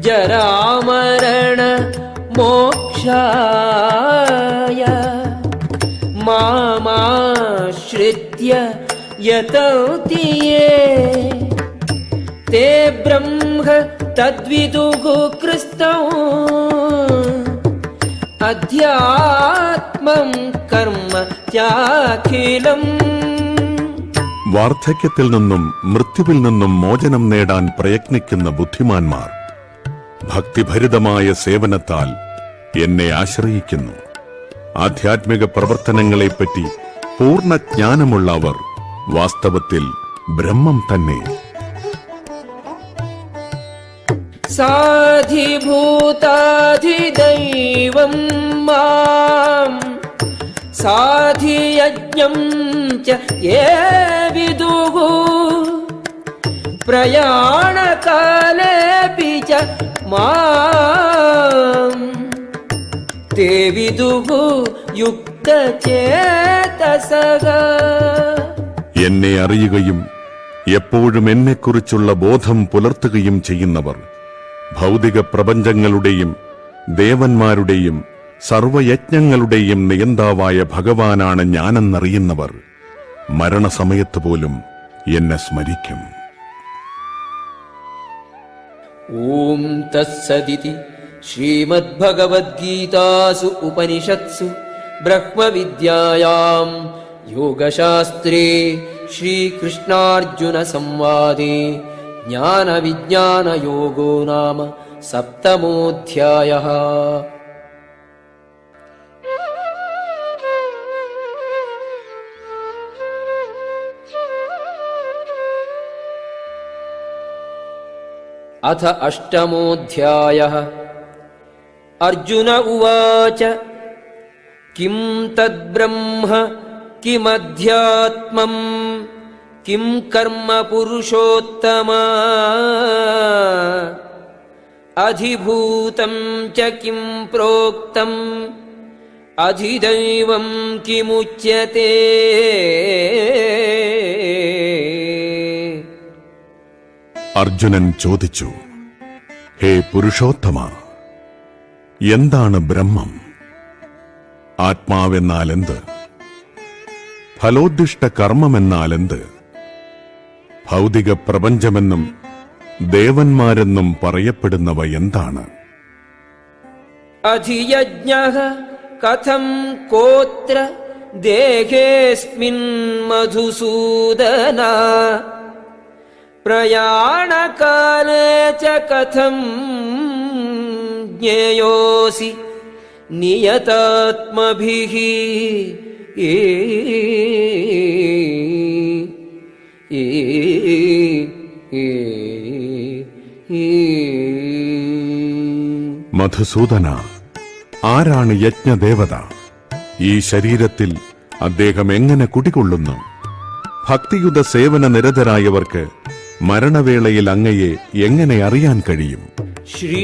ജരാമരണ മോക്ഷായ മാമാശ്രിത്യ യതന്തി യേ തേ ബ്രഹ്മ തദ്വിദുഃ കൃസ്തൗ അധ്യാത്മം കർമ്മ ത്യാഖിലം. വാർദ്ധക്യത്തിൽ നിന്നും മൃത്യുവിൽ നിന്നും മോചനം നേടാൻ പ്രയത്നിക്കുന്ന ബുദ്ധിമാന്മാർ ഭക്തിഭരിതമായ സേവനത്താൽ എന്നെ ആശ്രയിക്കുന്നു. ആധ്യാത്മിക പ്രവർത്തനങ്ങളെപ്പറ്റി പൂർണ്ണ ജ്ഞാനമുള്ള അവർ വാസ്തവത്തിൽ ബ്രഹ്മം തന്നെ. സാധിഭൂതാധിദൈവം മാം സാധിയജ്ഞം ച യേ വിദുഃ പ്രയാണകാലേപി ച മാം തേ വിദുഃ യുക്തചേതസഃ. എന്നെ അറിയുകയും എപ്പോഴും എന്നെക്കുറിച്ചുള്ള ബോധം പുലർത്തുകയും ചെയ്യുന്നവർ ഭൗതിക പ്രപഞ്ചങ്ങളുടെയും ദേവന്മാരുടെയും സർവയജ്ഞങ്ങളുടെയും നിയന്താവായ ഭഗവാനാണ് ഞാനെന്നറിയുന്നവർ മരണസമയത്ത് പോലും എന്നെ സ്മരിക്കും. ഓം തത്സദിതി ശ്രീമദ്ഭഗവദ്ഗീതാസു ഉപനിഷത്സു ബ്രഹ്മവിദ്യായാം യോഗശാസ്ത്രേ ശ്രീകൃഷ്ണാർജുന സംവാദേ ജ്ഞാനവിജ്ഞാനയോഗോ നാമ സപ്തമോധ്യായഃ. അഥ അഷ്ടമോധ്യായഃ. അർജുന ഉവാച കിം തദ്ബ്രഹ്മ കിമധ്യാത്മം കിം കർമ്മ പുരുഷോത്തമ അധിഭൂതം ച കിം പ്രോക്തം അധിദൈവം കിമുച്യത്തെ. അർജുനൻ ചോദിച്ചു, ഹേ പുരുഷോത്തമ, എന്താണ് ബ്രഹ്മം? ആത്മാവെന്നാലെന്ത്? ഫലോദ്ദിഷ്ട കർമ്മമെന്നാലെന്ത്? ഭൗതിക പ്രപഞ്ചമെന്നും ദേവന്മാരെന്നും പറയപ്പെടുന്നവ എന്താണ്? അധിയജ്ഞഃ കഥം കോത്ര ദേഹേസ്മിൻ മധുസൂദന പ്രയാണകാലേ ച കഥം ജ്ഞേയോസി നിയതാത്മഭിഃ. മധുസൂദന, ആരാണ് യജ്ഞദേവത? ഈ ശരീരത്തിൽ അദ്ദേഹം എങ്ങനെ കുടികൊള്ളുന്നു? ഭക്തിയുത സേവന നിരതരായവർക്ക് മരണവേളയിൽ അങ്ങയെ എങ്ങനെ അറിയാൻ കഴിയും? ശ്രീഭഗവാനുവാച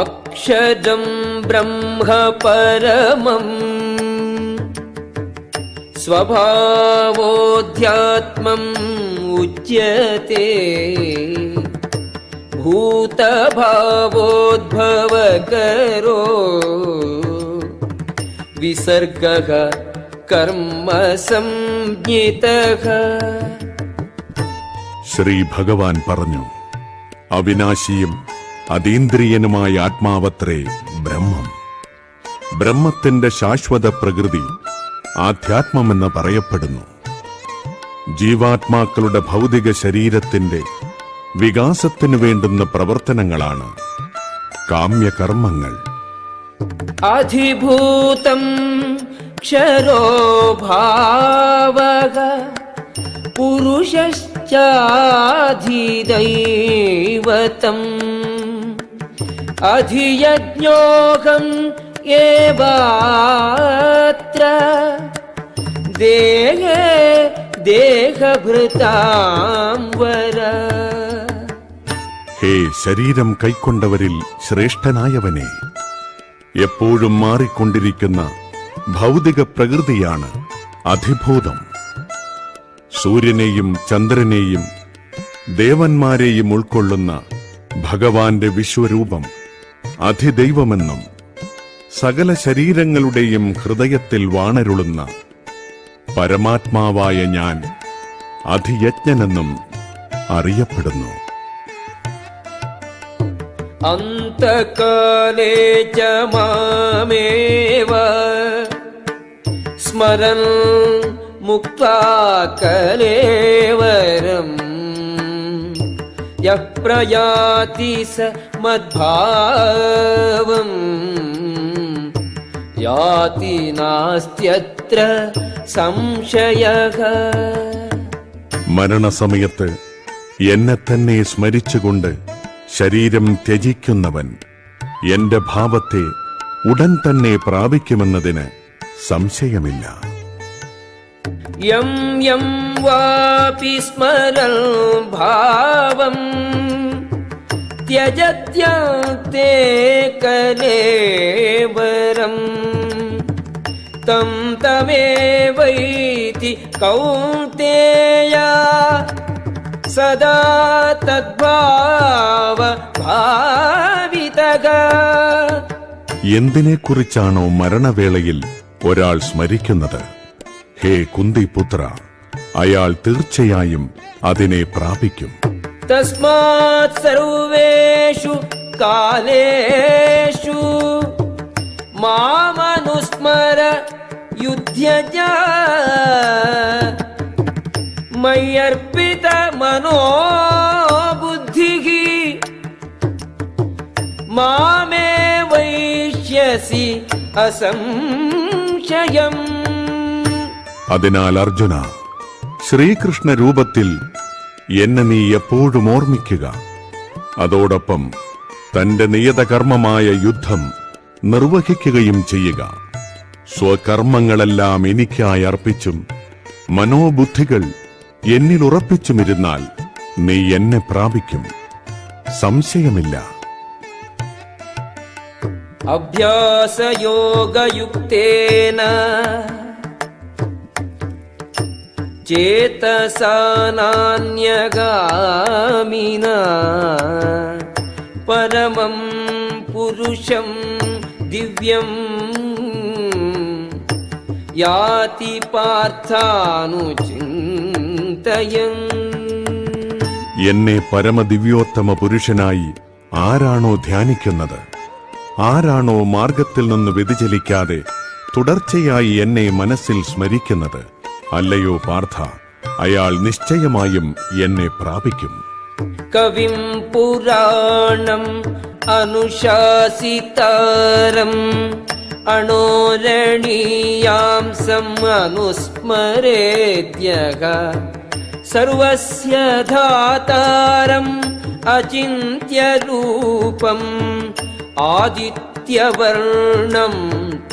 അക്ഷരം ബ്രഹ്മ പരമം സ്വഭാവോധ്യാത്മം ഉച്യത്തെ ഭൂതഭാവോദ്ഭവകരോ വിസർഗഃ കർമ്മ സംജ്ഞിതഃ. ശ്രീ ഭഗവാൻ പറഞ്ഞു, അവിനാശിയും അതീന്ദ്രിയനുമായ ആത്മാവത്രേ ബ്രഹ്മം. ബ്രഹ്മത്തിന്റെ ശാശ്വത പ്രകൃതി ആധ്യാത്മമെന്ന് പറയപ്പെടുന്നു. ജീവാത്മാക്കളുടെ ഭൗതിക ശരീരത്തിന്റെ വികാസത്തിനു വേണ്ടുന്ന പ്രവർത്തനങ്ങളാണ് കാമ്യകർമ്മങ്ങൾ. അധിഭൂതം ക്ഷരോ ഭാവഃ പുരുഷശ്ചാധിദൈവതം അധിയജ്ഞോഹം ഏവാത്ര ദേഹേ ദേഹഭൃതാം വര. ഹേ ശരീരം കൈക്കൊണ്ടവരിൽ ശ്രേഷ്ഠനായവനെ, എപ്പോഴും മാറിക്കൊണ്ടിരിക്കുന്ന ഭൗതിക പ്രകൃതിയാണ് അധിഭൂതം. സൂര്യനെയും ചന്ദ്രനെയും ദേവന്മാരെയും ഉൾക്കൊള്ളുന്ന ഭഗവാന്റെ വിശ്വരൂപം അധിദൈവമെന്നും സകല ശരീരങ്ങളുടെയും ഹൃദയത്തിൽ വാണരുളുന്ന പരമാത്മാവായ ഞാൻ അധിയജ്ഞനെന്നും അറിയപ്പെടുന്നു. അന്തകാലേ ച മാമേവ സ്മരൻ മുക്താ കലേവരം യഃ പ്രയാതി സ മദ്ഭാവം യാതി നാസ്ത്യത്ര സംശയഃ. മരണസമയത്ത് എന്നെ തന്നെ സ്മരിച്ചുകൊണ്ട് ശരീരം ത്യജിക്കുന്നവൻ എന്റെ ഭാവത്തെ ഉടൻ തന്നെ പ്രാപിക്കുമെന്നതിന് സംശയമില്ല. യം യം വാപി സ്മരൻ ഭാവം ത്യജത്യാന്തേ കലേവരം തം തമേവൈതി കൗന്തേയ സദാ തദ്ഭാവ ഭാവിതഃ. എന്തിനെക്കുറിച്ചാണോ മരണവേളയിൽ ഒരാൾ സ്മരിക്കുന്നത്, ഹേ കുന്തിപുത്ര, അയാൾ തീർച്ചയായും അതിനെ പ്രാപിക്കും. തസ്മാത് സർവേഷു കാലേഷു മാമനുസ്മര യുധ്യജ മയ്യർപ്പിത മനോബുദ്ധിഃ മാമേ വൈഷ്യസി അസംശയം. അതിനാൽ അർജുന, ശ്രീകൃഷ്ണ രൂപത്തിൽ എന്നെ നീ എപ്പോഴും ഓർമ്മിക്കുക. അതോടൊപ്പം തന്റെ നിയതകർമ്മമായ യുദ്ധം നിർവഹിക്കുകയും ചെയ്യുക. സ്വകർമ്മങ്ങളെല്ലാം എനിക്കായി അർപ്പിച്ചും മനോബുദ്ധികൾ എന്നിൽ ഉറപ്പിച്ചുമിരുന്നാൽ നീ എന്നെ പ്രാപിക്കും, സംശയമില്ല. അഭ്യാസയോഗയുക്തേന ചേതസാ നാന്യഗാമിനാ പരമം പുരുഷം ദിവ്യം യാതി പാർത്ഥാനുചിന്തയൻ. എന്നെ പരമദിവ്യോത്തമ പുരുഷനായി ആരാണോ ധ്യാനിക്കുന്നത്, ആരാണോ മാർഗത്തിൽ നിന്ന് വ്യതിചലിക്കാതെ തുടർച്ചയായി എന്നെ മനസ്സിൽ സ്മരിക്കുന്നത്, അല്ലയോ പാർത്ഥ, അയാൾ നിശ്ചയമായും എന്നെ പ്രാപിക്കും. കവിം പുരാണം അനുശാസിതാരം അണോരണീയാംസം അനുസ്മരേദ്യഃ സർവസ്യ ധാതാരം അചിന്ത്യരൂപം ആദിത്യവർണം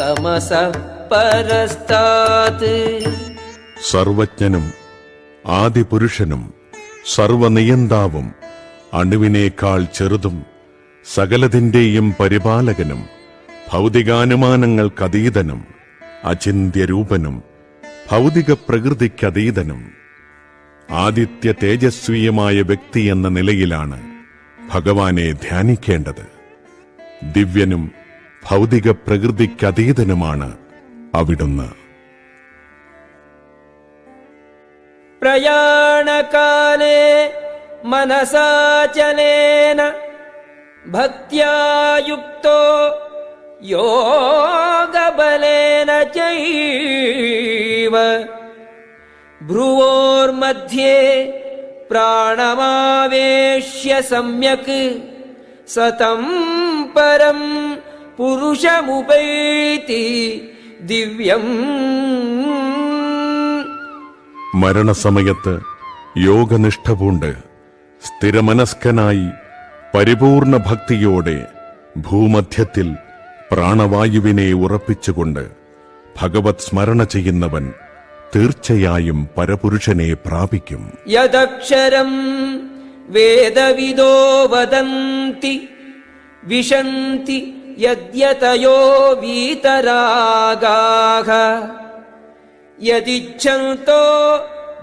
തമസഃ പരസ്താത്. സർവജ്ഞനും ആദിപുരുഷനും സർവനിയന്താവും അണുവിനേക്കാൾ ചെറുതും സകലതിന്റെയും പരിപാലകനും ഭൗതികാനുമാനങ്ങൾക്കതീതനും അചിന്ത്യരൂപനും ഭൗതിക പ്രകൃതിക്കതീതനും ആദിത്യ തേജസ്വീയമായ വ്യക്തി എന്ന നിലയിലാണ് ഭഗവാനെ ധ്യാനിക്കേണ്ടത്. ദിവ്യനും ഭൗതിക പ്രകൃതിക്കതീതനുമാണ് അവിടുന്ന്. പ്രയാണകാലേ മനസാചലേന ഭക്ത്യാ യുക്തോ യോഗബലേന ചൈവ ഭ്രുവോർമധ്യേ പ്രാണമാവേശ്യ സമ്യക് സതം പരം പുരുഷമുപൈതി ദിവ്യം. മരണസമയത്ത് യോഗനിഷ്ഠ പൂണ്ട് സ്ഥിരമനസ്കനായി പരിപൂർണ ഭക്തിയോടെ ഭൂമധ്യത്തിൽ പ്രാണവായുവിനെ ഉറപ്പിച്ചുകൊണ്ട് ഭഗവത് സ്മരണ ചെയ്യുന്നവൻ തീർച്ചയായും പരപുരുഷനെ പ്രാപിക്കും. യദക്ഷരം വേദവിദോ വദന്തി വിശന്തി യദ്യതയോ വീതരാഗാഃ യദിച്ഛന്തോ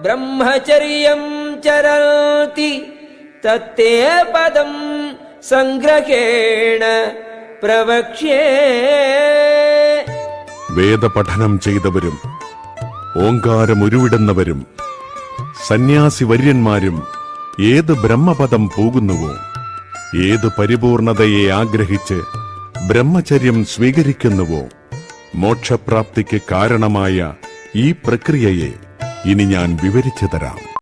ബ്രഹ്മചര്യം ചരന്തി തത്തേ പദം സംഗ്രഹേണ പ്രവക്ഷ്യേ. വേദപഠനം ചെയ്തവരും ഓങ്കാരം ഉരുവിടുന്നവരും സന്യാസി വര്യന്മാരും ഏത് ബ്രഹ്മപദം പോകുന്നുവോ, ഏത് പരിപൂർണതയെ ആഗ്രഹിച്ച് ബ്രഹ്മചര്യം സ്വീകരിക്കുന്നുവോ, മോക്ഷപ്രാപ്തിക്ക് കാരണമായ ഈ പ്രക്രിയയെ ഇനി ഞാൻ വിവരിച്ചു തരാം.